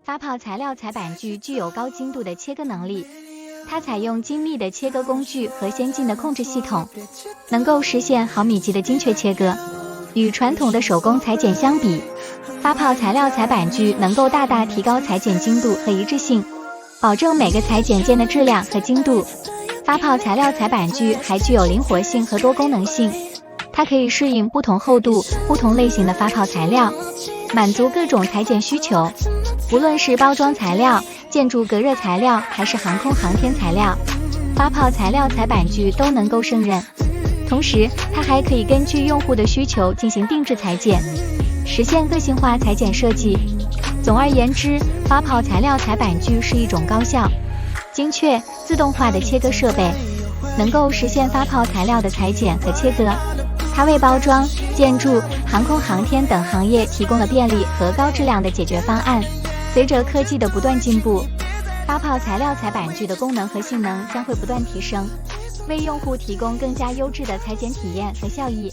发泡材料裁板锯具有高精度的切割能力，它采用精密的切割工具和先进的控制系统，能够实现毫米级的精确切割。与传统的手工裁剪相比，发泡材料裁板锯能够大大提高裁剪精度和一致性，保证每个裁剪件的质量和精度。发泡材料裁板锯还具有灵活性和多功能性，它可以适应不同厚度、不同类型的发泡材料，满足各种裁剪需求。无论是包装材料、建筑隔热材料，还是航空航天材料，发泡材料裁板锯都能够胜任。同时，它还可以根据用户的需求进行定制裁剪，实现个性化裁剪设计。总而言之，发泡材料裁板锯是一种高效、精确、自动化的切割设备，能够实现发泡材料的裁剪和切割。它为包装、建筑、航空航天等行业提供了便利和高质量的解决方案。随着科技的不断进步，发泡材料裁板锯的功能和性能将会不断提升，为用户提供更加优质的裁剪体验和效益。